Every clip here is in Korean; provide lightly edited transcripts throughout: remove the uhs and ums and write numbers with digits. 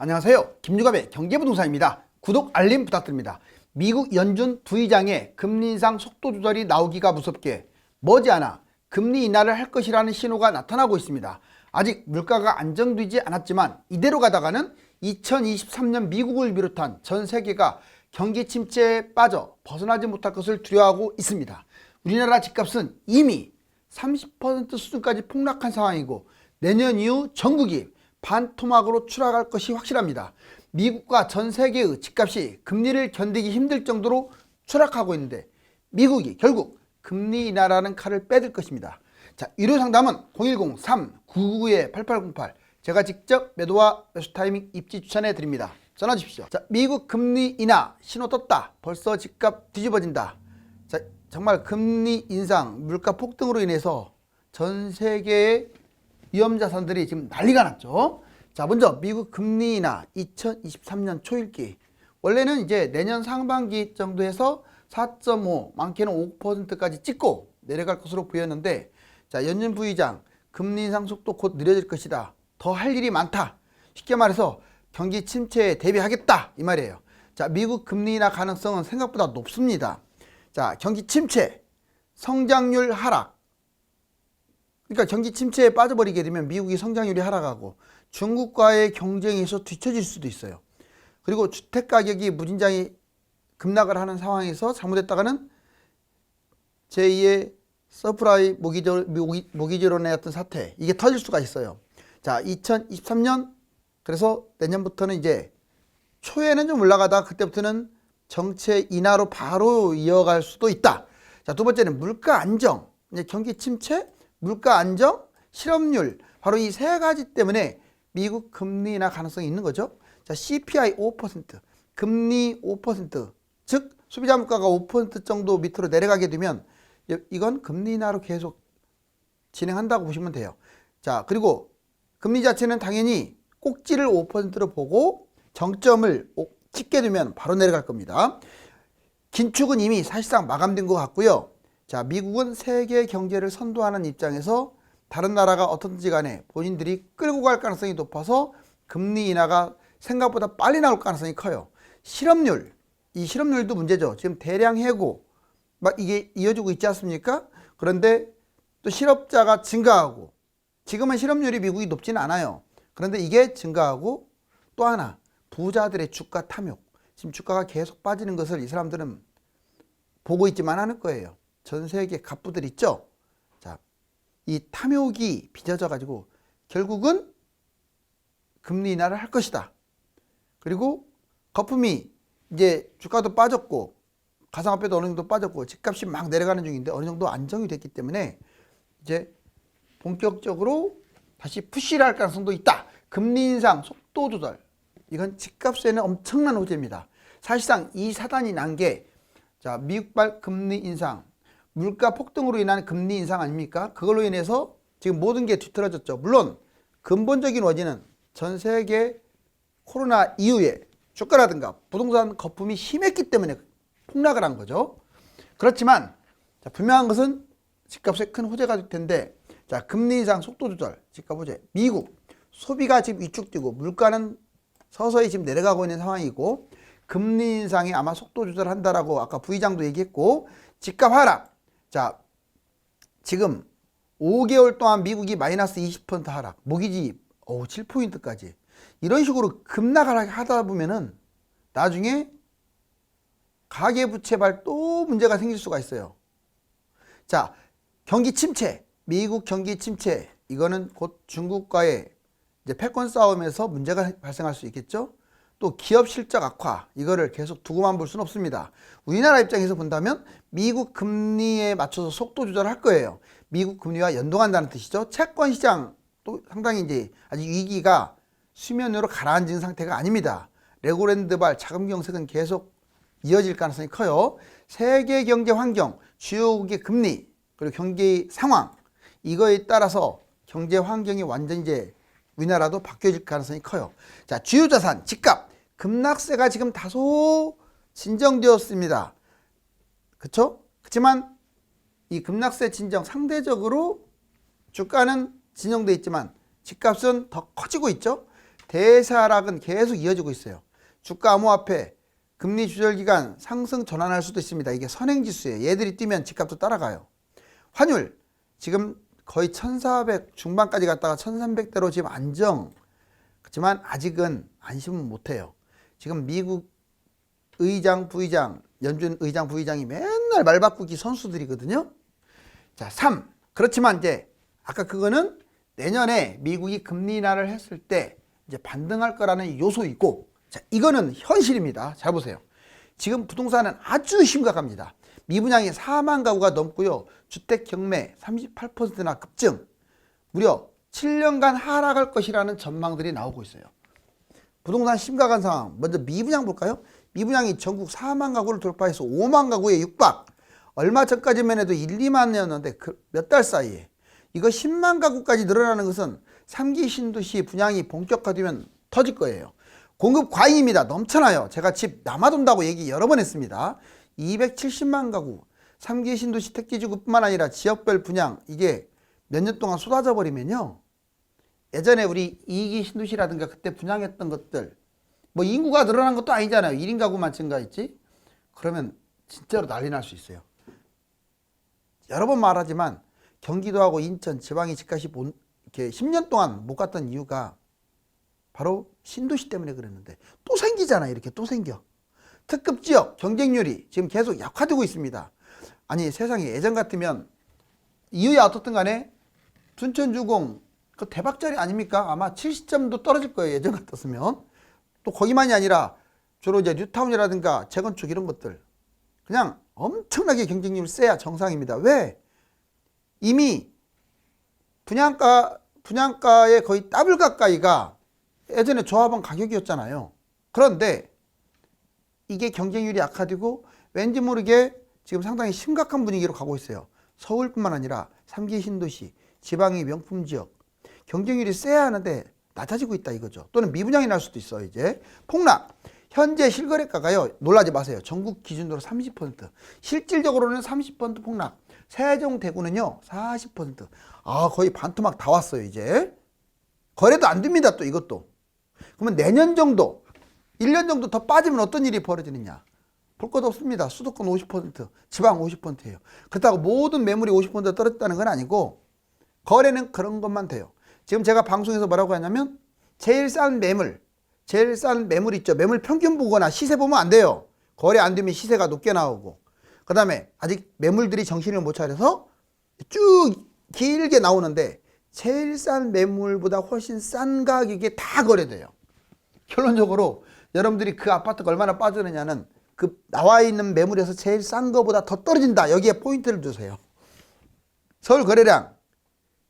안녕하세요. 김유갑의 경제부동산입니다. 구독, 알림 부탁드립니다. 미국 연준 부의장의 금리 인상 속도 조절이 나오기가 무섭게 머지않아 금리 인하를 할 것이라는 신호가 나타나고 있습니다. 아직 물가가 안정되지 않았지만 이대로 가다가는 2023년 미국을 비롯한 전 세계가 경기 침체에 빠져 벗어나지 못할 것을 두려워하고 있습니다. 우리나라 집값은 이미 30% 수준까지 폭락한 상황이고 내년 이후 전국이 반토막으로 추락할 것이 확실합니다. 미국과 전 세계의 집값이 금리를 견디기 힘들 정도로 추락하고 있는데 미국이 결국 금리 인하라는 칼을 빼들 것입니다. 자, 유료 상담은 010-399-8808 제가 직접 매도와 매수 타이밍 입지 추천해 드립니다. 전화 주십시오. 자, 미국 금리 인하 신호 떴다. 벌써 집값 뒤집어진다. 자, 정말 금리 인상, 물가 폭등으로 인해서 전 세계의 위험 자산들이 지금 난리가 났죠. 자, 먼저 미국 금리 인하 2023년 초읽기. 원래는 이제 내년 상반기 정도에서 4.5, 많게는 5%까지 찍고 내려갈 것으로 보였는데, 자, 연준 부의장 금리 인상 속도 곧 느려질 것이다. 더 할 일이 많다. 쉽게 말해서 경기 침체에 대비하겠다 이 말이에요. 자, 미국 금리 인하 가능성은 생각보다 높습니다. 자, 경기 침체, 성장률 하락. 그러니까 경기 침체에 빠져버리게 되면 미국이 성장률이 하락하고 중국과의 경쟁에서 뒤처질 수도 있어요. 그리고 주택가격이 무진장이 급락을 하는 상황에서 잘못했다가는 제2의 서프라이 모기지론의 어떤 사태, 이게 터질 수가 있어요. 자, 2023년 그래서 내년부터는 이제 초에는 좀 올라가다 그때부터는 정체 인하로 바로 이어갈 수도 있다. 자, 두 번째는 물가 안정. 이제 경기 침체, 물가 안정, 실업률, 바로 이 세 가지 때문에 미국 금리 인하 가능성이 있는 거죠. 자, CPI 5%, 금리 5%, 즉 소비자 물가가 5% 정도 밑으로 내려가게 되면 이건 금리 인하로 계속 진행한다고 보시면 돼요. 자, 그리고 금리 자체는 당연히 꼭지를 5%로 보고 정점을 찍게 되면 바로 내려갈 겁니다. 긴축은 이미 사실상 마감된 것 같고요. 자, 미국은 세계 경제를 선도하는 입장에서 다른 나라가 어떻든지 간에 본인들이 끌고 갈 가능성이 높아서 금리 인하가 생각보다 빨리 나올 가능성이 커요. 실업률, 이 실업률도 문제죠. 지금 대량 해고 막 이게 이어지고 있지 않습니까? 그런데 또 실업자가 증가하고, 지금은 실업률이 미국이 높지는 않아요. 그런데 이게 증가하고, 또 하나 부자들의 주가 탐욕, 지금 주가가 계속 빠지는 것을 이 사람들은 보고 있지만 않을 거예요. 전 세계 갑부들 있죠. 자, 이 탐욕이 빚어져 가지고 결국은 금리 인하를 할 것이다. 그리고 거품이 이제 주가도 빠졌고 가상화폐도 어느 정도 빠졌고 집값이 막 내려가는 중인데 어느 정도 안정이 됐기 때문에 이제 본격적으로 다시 푸시를 할 가능성도 있다. 금리 인상 속도 조절, 이건 집값에는 엄청난 호재입니다. 사실상 이 사단이 난 게, 자, 미국발 금리 인상, 물가 폭등으로 인한 금리 인상 아닙니까? 그걸로 인해서 지금 모든 게 뒤틀어졌죠. 물론 근본적인 원인은 전 세계 코로나 이후에 주가라든가 부동산 거품이 심했기 때문에 폭락을 한 거죠. 그렇지만 자, 분명한 것은 집값에 큰 호재가 될 텐데, 자, 금리 인상 속도 조절, 집값 호재. 미국 소비가 지금 위축되고 물가는 서서히 지금 내려가고 있는 상황이고, 금리 인상에 아마 속도 조절한다라고 아까 부의장도 얘기했고, 집값 하락. 자, 지금 5개월 동안 미국이 마이너스 20% 하락, 모기지 7포인트까지 이런 식으로 급락을 하다 보면은 나중에 가계부채발 또 문제가 생길 수가 있어요. 자, 경기 침체, 미국 경기 침체, 이거는 곧 중국과의 이제 패권 싸움에서 문제가 발생할 수 있겠죠. 또 기업 실적 악화, 이거를 계속 두고만 볼 수는 없습니다. 우리나라 입장에서 본다면 미국 금리에 맞춰서 속도 조절할 거예요. 미국 금리와 연동한다는 뜻이죠. 채권 시장 또 상당히 이제 아직 위기가 수면 위로 가라앉은 상태가 아닙니다. 레고랜드발 자금 경색은 계속 이어질 가능성이 커요. 세계 경제 환경, 주요국의 금리, 그리고 경기 상황, 이거에 따라서 경제 환경이 완전히 이제 우리나라도 바뀌어질 가능성이 커요. 자, 주요 자산, 집값, 급락세가 지금 다소 진정되었습니다. 그렇죠? 그렇지만 이 급락세 진정, 상대적으로 주가는 진정돼 있지만 집값은 더 커지고 있죠. 대세하락은 계속 이어지고 있어요. 주가 암호화폐 금리 조절 기간 상승 전환할 수도 있습니다. 이게 선행지수예요. 얘들이 뛰면 집값도 따라가요. 환율 지금 거의 1400 중반까지 갔다가 1300대로 지금 안정. 그렇지만 아직은 안심은 못해요. 지금 미국 의장, 부의장, 연준 의장, 부의장이 맨날 말 바꾸기 선수들이거든요. 자, 3. 그렇지만 이제 아까 그거는 내년에 미국이 금리 인하를 했을 때 이제 반등할 거라는 요소이고, 자, 이거는 현실입니다. 잘 보세요. 지금 부동산은 아주 심각합니다. 미분양이 4만 가구가 넘고요. 주택 경매 38%나 급증. 무려 7년간 하락할 것이라는 전망들이 나오고 있어요. 부동산 심각한 상황. 먼저 미분양 볼까요? 미분양이 전국 4만 가구를 돌파해서 5만 가구에 육박. 얼마 전까지만 해도 1, 2만이었는데 몇 달 사이에 이거 10만 가구까지 늘어나는 것은 3기 신도시 분양이 본격화되면 터질 거예요. 공급 과잉입니다. 넘쳐나요. 제가 집 남아돈다고 얘기 여러 번 했습니다. 270만 가구 3기 신도시 택지지구뿐만 아니라 지역별 분양 이게 몇 년 동안 쏟아져 버리면요. 예전에 우리 2기 신도시라든가 그때 분양했던 것들 뭐 인구가 늘어난 것도 아니잖아요. 1인 가구만 증가했지. 그러면 진짜로 난리 날 수 있어요. 여러 번 말하지만 경기도하고 인천 지방의 집값이 이렇게 10년 동안 못 갔던 이유가 바로 신도시 때문에 그랬는데 또 생기잖아요. 이렇게 또 생겨. 특급 지역 경쟁률이 지금 계속 약화되고 있습니다. 아니 세상에 예전 같으면 이유야 어떻든 간에 춘천주공 그 대박짜리 아닙니까? 아마 70점도 떨어질 거예요. 예전 같았으면. 또 거기만이 아니라 주로 이제 뉴타운이라든가 재건축 이런 것들 그냥 엄청나게 경쟁률이 세야 정상입니다. 왜? 이미 분양가의 거의 더블 가까이가 예전에 조합원 가격이었잖아요. 그런데 이게 경쟁률이 약화되고 왠지 모르게 지금 상당히 심각한 분위기로 가고 있어요. 서울뿐만 아니라 3기 신도시, 지방의 명품 지역 경쟁률이 세야 하는데 낮아지고 있다 이거죠. 또는 미분양이 날 수도 있어. 이제 폭락. 현재 실거래가가요. 놀라지 마세요. 전국 기준으로 30%. 실질적으로는 30% 폭락. 세종 대구는요. 40%. 아 거의 반토막 다 왔어요. 이제. 거래도 안 됩니다. 또 이것도. 그러면 내년 정도 1년 정도 더 빠지면 어떤 일이 벌어지느냐. 볼 것 없습니다. 수도권 50%, 지방 50%예요. 그렇다고 모든 매물이 50% 떨어졌다는 건 아니고 거래는 그런 것만 돼요. 지금 제가 방송에서 뭐라고 하냐면 제일 싼 매물 있죠. 매물 평균 보거나 시세 보면 안 돼요. 거래 안 되면 시세가 높게 나오고 그 다음에 아직 매물들이 정신을 못 차려서 쭉 길게 나오는데 제일 싼 매물보다 훨씬 싼 가격에 다 거래돼요. 결론적으로 여러분들이 그 아파트가 얼마나 빠지느냐는 그 나와 있는 매물에서 제일 싼 거보다 더 떨어진다. 여기에 포인트를 두세요. 서울 거래량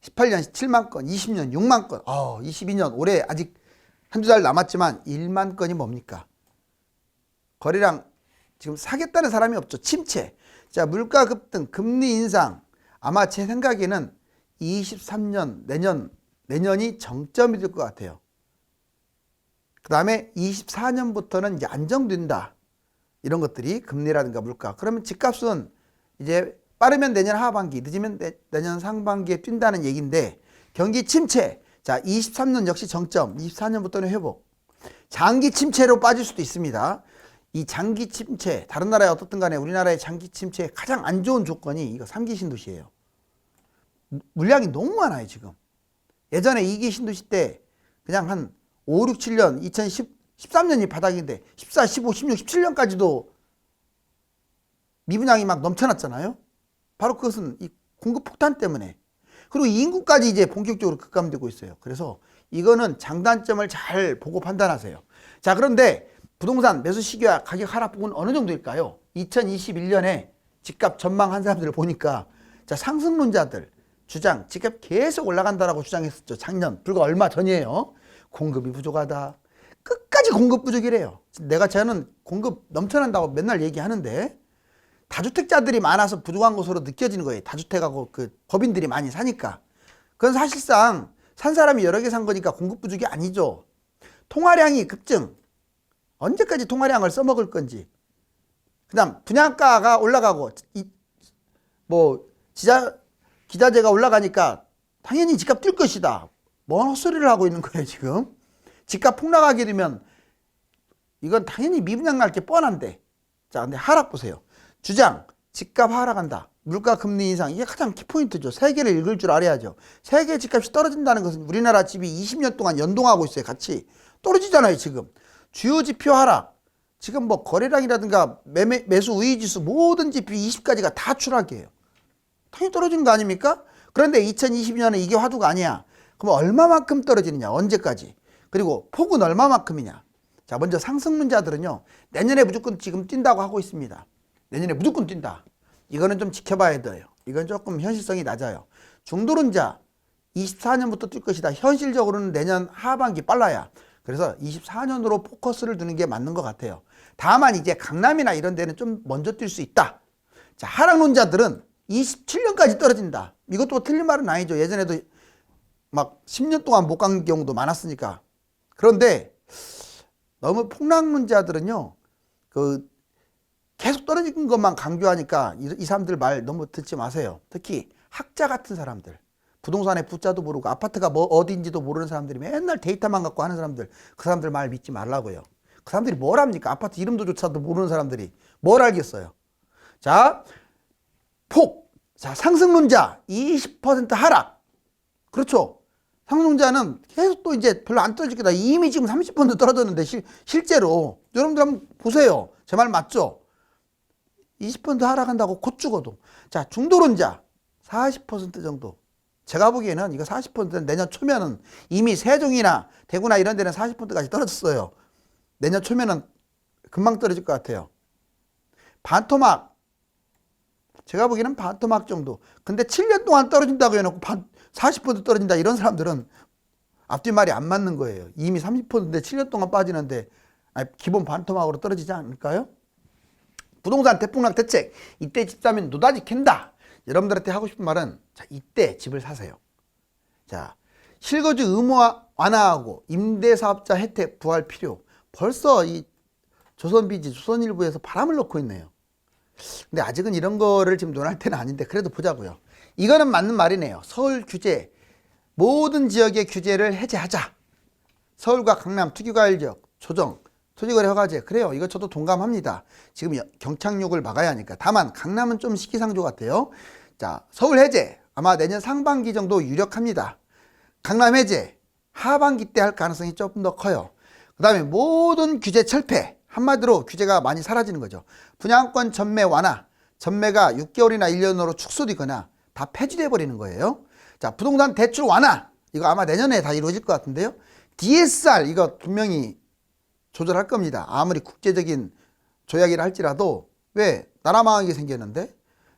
18년 7만 건, 20년 6만 건, 22년 올해 아직 한두 달 남았지만 1만 건이 뭡니까? 거래량 지금 사겠다는 사람이 없죠. 침체. 자, 물가 급등, 금리 인상. 아마 제 생각에는 23년 내년이 정점이 될 것 같아요. 그 다음에 24년부터는 이제 안정된다. 이런 것들이 금리라든가 물가. 그러면 집값은 이제 빠르면 내년 하반기, 늦으면 내년 상반기에 뛴다는 얘기인데 경기 침체. 자, 23년 역시 정점, 24년부터는 회복. 장기 침체로 빠질 수도 있습니다. 이 장기 침체, 다른 나라에 어떻든 간에 우리나라의 장기 침체의 가장 안 좋은 조건이 이거 3기 신도시예요. 물량이 너무 많아요, 지금. 예전에 2기 신도시 때 그냥 한 5, 6, 7년, 2013년이 바닥인데 14, 15, 16, 17년까지도 미분양이 막 넘쳐났잖아요. 바로 그것은 이 공급 폭탄 때문에. 그리고 인구까지 이제 본격적으로 급감되고 있어요. 그래서 이거는 장단점을 잘 보고 판단하세요. 자, 그런데 부동산 매수 시기와 가격 하락폭은 어느 정도일까요? 2021년에 집값 전망한 사람들을 보니까 자, 상승론자들 주장 집값 계속 올라간다라고 주장했었죠. 작년 불과 얼마 전이에요. 공급이 부족하다. 끝까지 공급 부족이래요. 저는 공급 넘쳐난다고 맨날 얘기하는데 다주택자들이 많아서 부족한 것으로 느껴지는 거예요. 다주택하고 그 법인들이 많이 사니까. 그건 사실상 산 사람이 여러 개 산 거니까 공급 부족이 아니죠. 통화량이 급증. 언제까지 통화량을 써먹을 건지. 그 다음 분양가가 올라가고 기자재가 올라가니까 당연히 집값 뛸 것이다. 뭔 헛소리를 하고 있는 거예요 지금. 집값 폭락하게 되면 이건 당연히 미분양 날 게 뻔한데. 자, 근데 하락 보세요. 주장, 집값 하락한다. 물가 금리 인상, 이게 가장 키포인트죠. 세계를 읽을 줄 알아야죠. 세계 집값이 떨어진다는 것은 우리나라 집이 20년 동안 연동하고 있어요. 같이 떨어지잖아요. 지금 주요 지표 하락, 지금 뭐 거래량이라든가 매수 우위지수 모든 지표 20가지가 다 추락이에요. 당연히 떨어지는 거 아닙니까? 그런데 2020년에 이게 화두가 아니야. 그럼 얼마만큼 떨어지느냐, 언제까지, 그리고 폭은 얼마만큼이냐. 자, 먼저 상승론자들은요, 내년에 무조건 지금 뛴다고 하고 있습니다. 내년에 무조건 뛴다. 이거는 좀 지켜봐야 돼요. 이건 조금 현실성이 낮아요. 중도론자 24년부터 뛸 것이다. 현실적으로는 내년 하반기 빨라야. 그래서 24년으로 포커스를 두는 게 맞는 것 같아요. 다만 이제 강남이나 이런 데는 좀 먼저 뛸 수 있다. 자, 하락론자들은 27년까지 떨어진다. 이것도 틀린 말은 아니죠. 예전에도 막 10년 동안 못 간 경우도 많았으니까. 그런데 너무 폭락론자들은요, 계속 떨어지는 것만 강조하니까 이 사람들 말 너무 듣지 마세요. 특히 학자 같은 사람들, 부동산의 부자도 모르고 아파트가 뭐 어디인지도 모르는 사람들이 맨날 데이터만 갖고 하는 사람들, 그 사람들 말 믿지 말라고요. 그 사람들이 뭘 합니까? 아파트 이름도조차도 모르는 사람들이 뭘 알겠어요. 자, 자, 상승론자 20% 하락. 그렇죠. 상승론자는 계속 또 이제 별로 안 떨어질 거다. 이미 지금 30% 떨어졌는데 실제로 여러분들 한번 보세요. 제 말 맞죠? 20% 하락한다고 곧 죽어도. 자, 중도론자 40% 정도. 제가 보기에는 이거 40%는 내년 초면은 이미 세종이나 대구나 이런 데는 40%까지 떨어졌어요. 내년 초면은 금방 떨어질 것 같아요. 반토막, 제가 보기에는 반토막 정도. 근데 7년 동안 떨어진다고 해놓고 40% 떨어진다 이런 사람들은 앞뒤 말이 안 맞는 거예요. 이미 30%인데 7년 동안 빠지는데 기본 반토막으로 떨어지지 않을까요? 부동산 대폭락 대책, 이때 집 사면 노다지 캔다. 여러분들한테 하고 싶은 말은, 자, 이때 집을 사세요. 자, 실거주 의무 완화하고 임대사업자 혜택 부활 필요. 벌써 이 조선비지, 조선일보에서 바람을 넣고 있네요. 근데 아직은 이런 거를 지금 논할 때는 아닌데 그래도 보자고요. 이거는 맞는 말이네요. 서울 규제, 모든 지역의 규제를 해제하자. 서울과 강남 투기과열 지역 조정, 토지거래 허가제. 그래요. 이거 저도 동감합니다. 지금 경착륙을 막아야 하니까. 다만 강남은 좀 시기상조 같아요. 자, 서울 해제 아마 내년 상반기 정도 유력합니다. 강남 해제 하반기 때 할 가능성이 조금 더 커요. 그 다음에 모든 규제 철폐. 한마디로 규제가 많이 사라지는 거죠. 분양권 전매 완화, 전매가 6개월이나 1년으로 축소되거나 다 폐지돼 버리는 거예요. 자, 부동산 대출 완화, 이거 아마 내년에 다 이루어질 것 같은데요. DSR 이거 분명히 조절할 겁니다. 아무리 국제적인 조약이라 할지라도. 왜? 나라 망하게 생겼는데.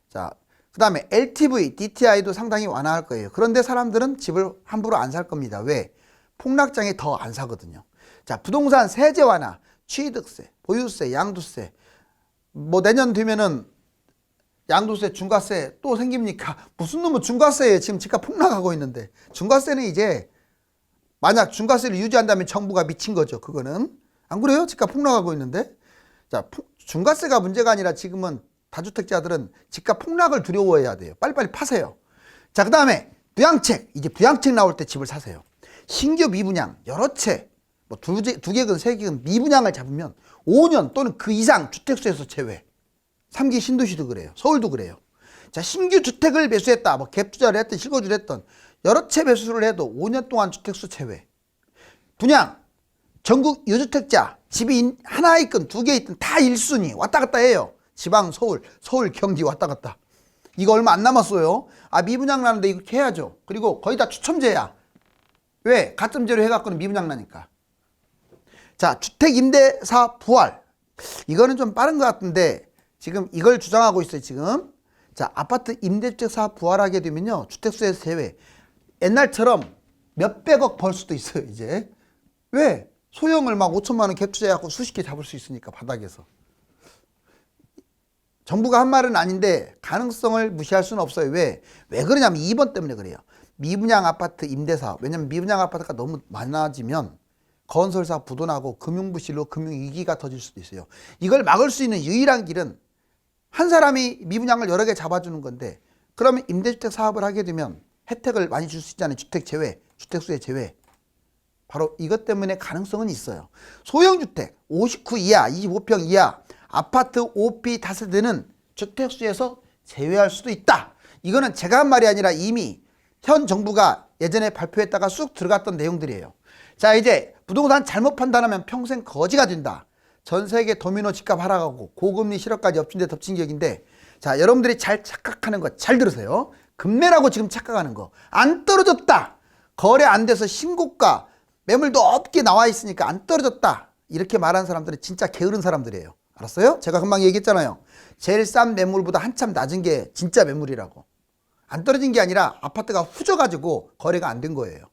자, 그 다음에 LTV, DTI도 상당히 완화할 거예요. 그런데 사람들은 집을 함부로 안 살 겁니다. 왜? 폭락장에 더 안 사거든요. 자, 부동산 세제 완화, 취득세, 보유세, 양도세. 뭐 내년 되면은 양도세, 중과세 또 생깁니까? 무슨 놈의 중과세에 지금 집값 폭락하고 있는데. 중과세는 이제 만약 중과세를 유지한다면 정부가 미친 거죠. 그거는. 안 그래요? 집값 폭락하고 있는데. 자, 중과세가 문제가 아니라 지금은 다주택자들은 집값 폭락을 두려워해야 돼요. 빨리빨리 파세요. 자, 그 다음에 부양책. 이제 부양책 나올 때 집을 사세요. 신규 미분양 여러 채, 뭐 두 개건 세 개건 미분양을 잡으면 5년 또는 그 이상 주택수에서 제외. 3기 신도시도 그래요. 서울도 그래요. 자, 신규 주택을 매수했다. 뭐 갭 투자를 했든 실거주를 했든 여러 채 매수를 해도 5년 동안 주택수 제외. 분양 전국 유주택자 집이 하나 있든 두 개 있든 다 1순위 왔다 갔다 해요. 지방 서울, 서울 경기 왔다 갔다. 이거 얼마 안 남았어요. 아, 미분양 나는데 이거 해야죠. 그리고 거의 다 추첨제야. 왜? 가점제로 해갖고는 미분양 나니까. 자, 주택임대사 부활. 이거는 좀 빠른 것 같은데 지금 이걸 주장하고 있어요. 지금. 자, 아파트 임대주택사 부활하게 되면요, 주택수에서 제외. 옛날처럼 몇백억 벌 수도 있어요. 이제. 왜? 소형을 막 5천만 원 갭 투자해갖고 수십 개 잡을 수 있으니까 바닥에서. 정부가 한 말은 아닌데 가능성을 무시할 수는 없어요. 왜? 왜 그러냐면 2번 때문에 그래요. 미분양 아파트 임대사. 왜냐면 미분양 아파트가 너무 많아지면 건설사 부도나고 금융부실로 금융위기가 터질 수도 있어요. 이걸 막을 수 있는 유일한 길은 한 사람이 미분양을 여러 개 잡아주는 건데, 그러면 임대주택 사업을 하게 되면 혜택을 많이 줄 수 있잖아요. 주택 제외, 주택수의 제외. 바로 이것 때문에 가능성은 있어요. 소형주택 59 이하, 25평 이하, 아파트 5P 다세대는 주택수에서 제외할 수도 있다. 이거는 제가 한 말이 아니라 이미 현 정부가 예전에 발표했다가 쑥 들어갔던 내용들이에요. 자, 이제 부동산 잘못 판단하면 평생 거지가 된다. 전 세계 도미노 집값 하락하고 고금리 실업까지 엎친 데 덮친 격인데, 자, 여러분들이 잘 착각하는 거 잘 들으세요. 급매라고 지금 착각하는 거. 안 떨어졌다. 거래 안 돼서 신고가 매물도 없게 나와 있으니까 안 떨어졌다. 이렇게 말하는 사람들은 진짜 게으른 사람들이에요. 알았어요? 제가 금방 얘기했잖아요. 제일 싼 매물보다 한참 낮은 게 진짜 매물이라고. 안 떨어진 게 아니라 아파트가 후져가지고 거래가 안 된 거예요.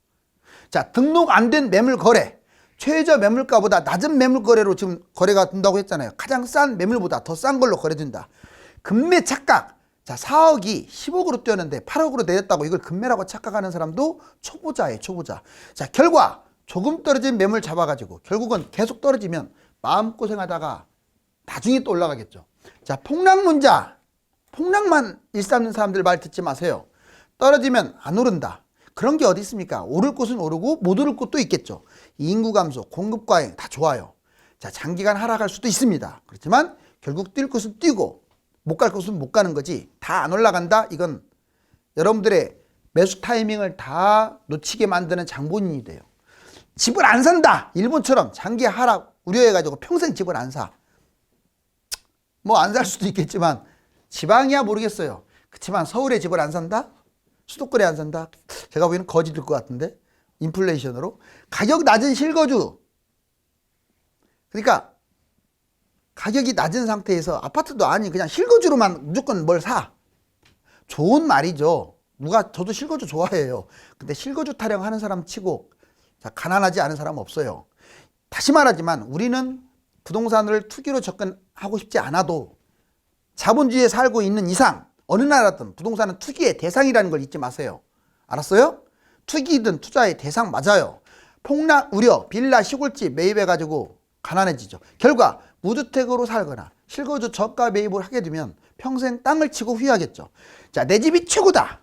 자, 등록 안 된 매물 거래. 최저 매물가보다 낮은 매물 거래로 지금 거래가 된다고 했잖아요. 가장 싼 매물보다 더 싼 걸로 거래된다. 급매 착각. 자, 4억이 10억으로 뛰었는데 8억으로 내렸다고 이걸 급매라고 착각하는 사람도 초보자예요, 초보자. 자, 결과 조금 떨어진 매물 잡아가지고 결국은 계속 떨어지면 마음고생하다가 나중에 또 올라가겠죠. 자, 폭락론자. 폭락만 일삼는 사람들 말 듣지 마세요. 떨어지면 안 오른다. 그런 게 어디 있습니까? 오를 곳은 오르고 못 오를 곳도 있겠죠. 인구 감소, 공급 과잉 다 좋아요. 자, 장기간 하락할 수도 있습니다. 그렇지만 결국 뛸 곳은 뛰고 못 갈 곳은 못 가는 거지. 다 안 올라간다? 이건 여러분들의 매수 타이밍을 다 놓치게 만드는 장본인이 돼요. 집을 안 산다. 일본처럼 장기 하락 우려해가지고 평생 집을 안 사. 뭐 안 살 수도 있겠지만 지방이야 모르겠어요. 그렇지만 서울에 집을 안 산다? 수도권에 안 산다? 제가 보기에는 거지 될 것 같은데. 인플레이션으로. 가격 낮은 실거주. 그러니까 가격이 낮은 상태에서 아파트도 아니 그냥 실거주로만 무조건 뭘 사. 좋은 말이죠. 저도 실거주 좋아해요. 근데 실거주 타령하는 사람 치고 자, 가난하지 않은 사람 없어요. 다시 말하지만 우리는 부동산을 투기로 접근하고 싶지 않아도 자본주의에 살고 있는 이상 어느 나라든 부동산은 투기의 대상이라는 걸 잊지 마세요. 알았어요? 투기든 투자의 대상 맞아요. 폭락 우려, 빌라, 시골집 매입해가지고 가난해지죠. 결과 무주택으로 살거나 실거주 저가 매입을 하게 되면 평생 땅을 치고 후회하겠죠. 자, 내 집이 최고다.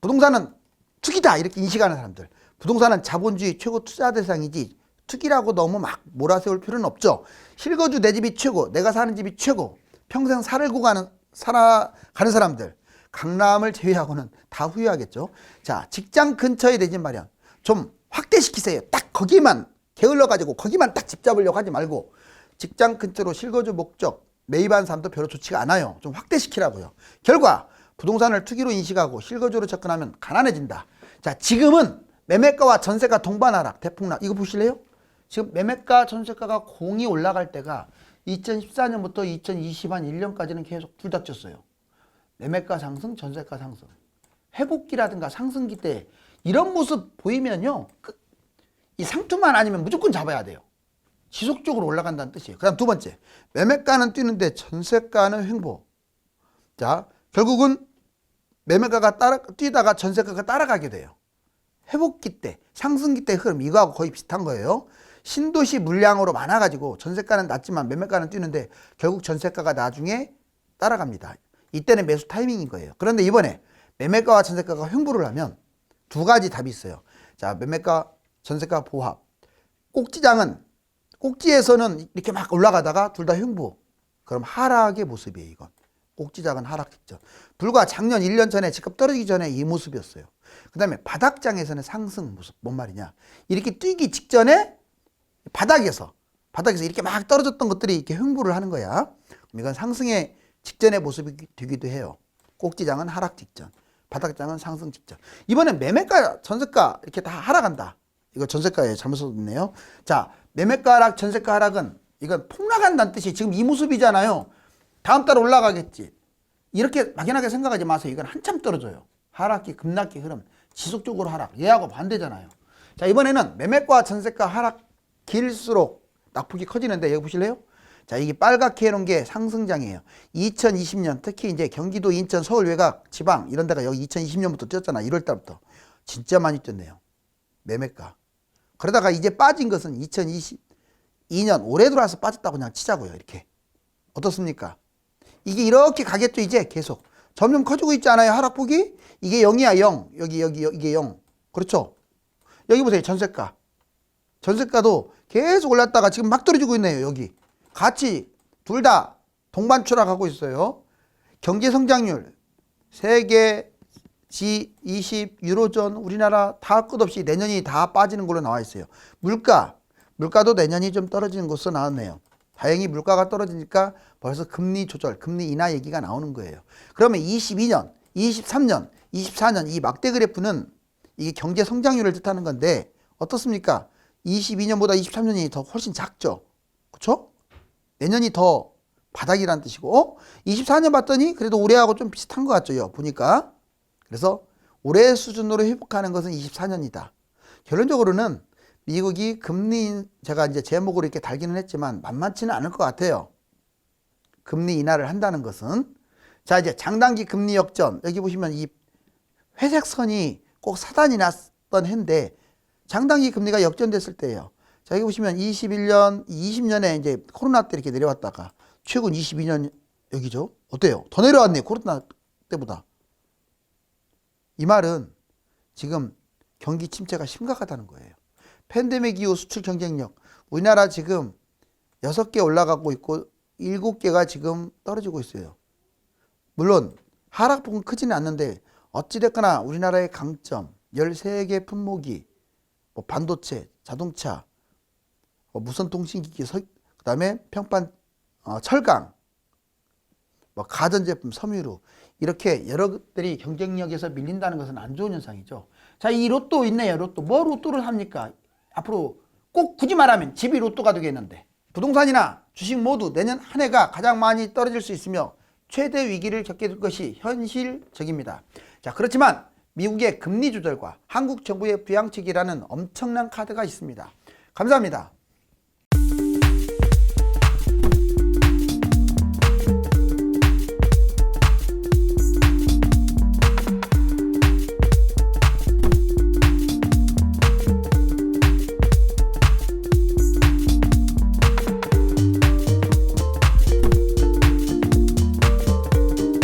부동산은 투기다. 이렇게 인식하는 사람들. 부동산은 자본주의 최고 투자 대상이지 투기라고 너무 막 몰아세울 필요는 없죠. 실거주 내 집이 최고, 내가 사는 집이 최고, 평생 살아가는 사람들, 강남을 제외하고는 다 후회하겠죠. 자, 직장 근처에 내 집 마련 좀 확대시키세요. 딱 거기만 게을러가지고 거기만 딱 집 잡으려고 하지 말고 직장 근처로 실거주 목적 매입한 사람도 별로 좋지가 않아요. 좀 확대시키라고요. 결과 부동산을 투기로 인식하고 실거주로 접근하면 가난해진다. 자, 지금은 매매가와 전세가 동반 하락, 대폭락. 이거 보실래요? 지금 매매가, 전세가가 공이 올라갈 때가 2014년부터 2020한 1년까지는 계속 둘 다 쪘어요. 매매가 상승, 전세가 상승. 회복기라든가 상승기 때 이런 모습 보이면요. 이 상투만 아니면 무조건 잡아야 돼요. 지속적으로 올라간다는 뜻이에요. 그 다음 두 번째. 매매가는 뛰는데 전세가는 횡보. 자, 결국은 매매가가 뛰다가 전세가가 따라가게 돼요. 회복기 때, 상승기 때 흐름 이거하고 거의 비슷한 거예요. 신도시 물량으로 많아가지고 전세가는 낮지만 매매가는 뛰는데 결국 전세가가 나중에 따라갑니다. 이때는 매수 타이밍인 거예요. 그런데 이번에 매매가와 전세가가 횡보를 하면 두 가지 답이 있어요. 자, 매매가, 전세가 보합. 꼭지에서는 이렇게 막 올라가다가 둘 다 횡보. 그럼 하락의 모습이에요, 이건. 꼭지장은 하락 직전. 불과 작년 1년 전에 집값 떨어지기 전에 이 모습이었어요. 그 다음에 바닥장에서는 상승 모습. 뭔 말이냐. 이렇게 뛰기 직전에 바닥에서 이렇게 막 떨어졌던 것들이 이렇게 횡보를 하는 거야. 그럼 이건 상승의 직전의 모습이 되기도 해요. 꼭지장은 하락 직전, 바닥장은 상승 직전. 이번엔 매매가, 전세가 이렇게 다 하락한다. 이거 전세가에 잘못 썼네요. 자, 매매가 하락, 전세가 하락은 이건 폭락한다는 뜻이 지금 이 모습이잖아요. 다음 달 올라가겠지. 이렇게 막연하게 생각하지 마세요. 이건 한참 떨어져요. 하락기, 급락기 흐름, 지속적으로 하락. 얘하고 반대잖아요. 자, 이번에는 매매가, 전세가 하락 길수록 낙폭이 커지는데 여기 보실래요? 자, 이게 빨갛게 해놓은 게 상승장이에요. 2020년 특히 이제 경기도, 인천, 서울 외곽, 지방 이런 데가 여기 2020년부터 뛰었잖아. 1월 달부터. 진짜 많이 뛰었네요. 매매가. 그러다가 이제 빠진 것은 2022년 올해 들어와서 빠졌다고 그냥 치자고요. 이렇게. 어떻습니까? 이게 이렇게 가겠죠. 이제 계속. 점점 커지고 있지 않아요? 하락폭이? 이게 0이야. 0. 이게 0. 그렇죠? 여기 보세요. 전세가. 전세가도 계속 올랐다가 지금 막 떨어지고 있네요. 여기 같이 둘 다 동반 추락하고 있어요. 경제 성장률 세계 G20 유로존 우리나라 다 할 것 없이 내년이 다 빠지는 걸로 나와 있어요. 물가도 내년이 좀 떨어지는 것으로 나왔네요. 다행히 물가가 떨어지니까 벌써 금리 조절, 금리 인하 얘기가 나오는 거예요. 그러면 22년, 23년, 24년 이 막대 그래프는 이게 경제 성장률을 뜻하는 건데 어떻습니까? 22년보다 23년이 더 훨씬 작죠. 그렇죠? 내년이 더 바닥이라는 뜻이고 24년 봤더니 그래도 올해하고 좀 비슷한 것 같죠. 보니까. 그래서 올해 수준으로 회복하는 것은 24년이다. 결론적으로는 미국이 금리 제가 이제 제목으로 이렇게 달기는 했지만 만만치는 않을 것 같아요. 금리 인하를 한다는 것은. 자, 이제 장단기 금리 역전. 여기 보시면 이 회색 선이 꼭 사단이 났던 해인데 장단기 금리가 역전됐을 때예요. 자, 여기 보시면 21년, 20년에 이제 코로나 때 이렇게 내려왔다가 최근 22년 여기죠. 어때요? 더 내려왔네요. 코로나 때보다. 이 말은 지금 경기 침체가 심각하다는 거예요. 팬데믹 이후 수출 경쟁력. 우리나라 지금 6개 올라가고 있고 7개가 지금 떨어지고 있어요. 물론 하락폭은 크지는 않는데 어찌됐거나 우리나라의 강점 13개 품목이 뭐 반도체, 자동차, 뭐 무선통신기기, 그 다음에 평판, 철강, 뭐 가전제품, 섬유류 이렇게 여러 것들이 경쟁력에서 밀린다는 것은 안 좋은 현상이죠. 자, 이 로또 있네요. 로또. 뭐 로또를 합니까? 앞으로 꼭 굳이 말하면 집이 로또가 되겠는데 부동산이나 주식 모두 내년 한 해가 가장 많이 떨어질 수 있으며 최대 위기를 겪게 될 것이 현실적입니다. 자, 그렇지만 미국의 금리 조절과 한국 정부의 부양책이라는 엄청난 카드가 있습니다. 감사합니다.